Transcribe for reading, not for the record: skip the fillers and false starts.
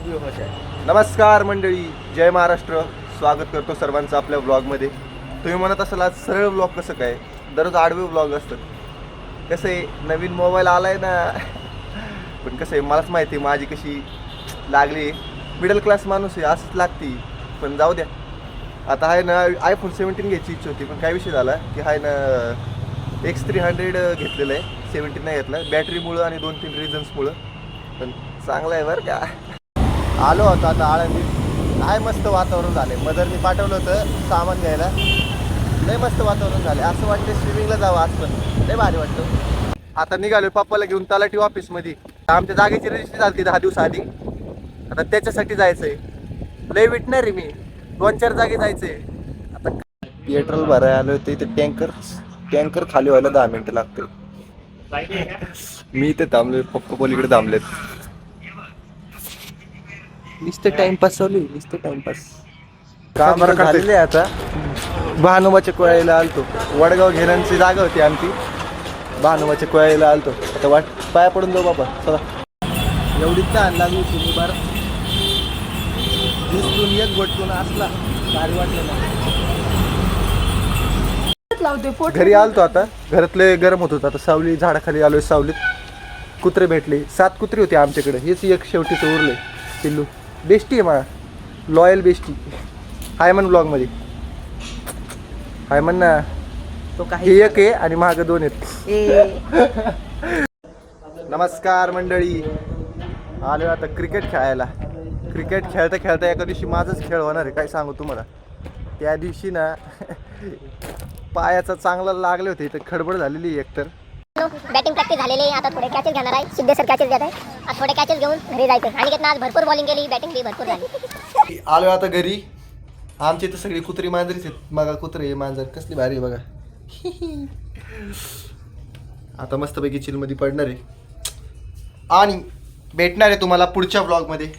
भी हो जाए. नमस्कार मंडळी, जय महाराष्ट्र. स्वागत करतो सर्वांचं आपल्या व्लॉगमध्ये. तुम्ही म्हणत असाल आज सरळ व्लॉग कसं काय, दररोज आडवे व्लॉग असतात. कसं आहे, नवीन मोबाईल आलाय ना. पण कसं आहे मलाच माहिती आहे माझी कशी लागली. मिडल क्लास माणूस आहे, असंच लागती. पण जाऊ द्या. आता आहे ना iPhone 17 घ्यायची इच्छा होती, पण काय विषय झाला की आहे ना X300 घेतलेलं आहे, 17 नाही घेतलं. बॅटरीमुळं आणि 2-3 रिझन्समुळं. पण चांगलं आहे बरं का. आलो होतो आता आळंदी. काय मस्त वातावरण झाले. मदरनी पाठवलं होतं सामान घ्यायला. लय मस्त वातावरण झाले. असं वाटतं स्विमिंगला जावं आज पण. लय भारी वाटतं. आता निघालो पप्पाला घेऊन तलाठी ऑफिसमध्ये. आमच्या जागेची रजिस्ट्री झाली 10 दिवस आधी. आता त्याच्यासाठी जायचंय. लय विटणार आहे मी. 2-4 जागे जायचंय. आता पेट्रोल भरायला आलो होते ते टँकर खाली व्हायला 10 मिनिटं लागतील. मी इथे थांबलोय, पप्पा पलीकडे थांबलेत. नुसतं टाइमपास चालू आहे, नुसतं टाइमपास. काम झालेले आता. भानुबाच्या कोळ्याला आलतो. वडगाव घेरांची जागा होती आमची. भानुबाच्या कोळ्याला आलतो. आता पाया पडून जाऊ बाबा चला. एवढी तहान लागली होती मी बरं. दिसतून एक गोटून असला भारी वाटलं ना. घरी आलतो आता. घरातले गरम होत होतं. आता सावली झाडाखाली आलोय. सावलीत कुत्रे भेटले. 7 कुत्रे होते आमच्याकडे. हेच एक शेवटीच उरले पिल्लू. बेस्टी आहे मला, लॉयल बेस्टी. हाय म्हण ब्लॉग मध्ये. हाय म्हण ना. तो हे एक आहे आणि मागं 2 आहेत. नमस्कार मंडळी, आलो आता क्रिकेट खेळायला. क्रिकेट खेळता खेळता एका दिवशी माझाच खेळ होणार आहे. काय सांगू तुम्हाला. त्या दिवशी ना पायाचा चांगला लागले होते. इथं खडबड झालेली एकतर. बॅटिंग प्रॅक्टिस झालेली. आता थोडे कॅचेस घेणार आहे. सिद्धेसर कॅचेस घेत आहे. आता थोडे कॅचेस घेऊन घरी जायचं. आणि आज भरपूर बॉलिंग केली, बॅटिंग बी भरपूर झाली. आलो आता घरी. आमची इथं सगळी कुत्री मांजरीच आहेत. बघा कुत्रे मांजर कसली भारी आहे बघा. आता मस्तपैकी चिलमध्ये पडणार आहे आणि भेटणार आहे तुम्हाला पुढच्या व्लॉगमध्ये.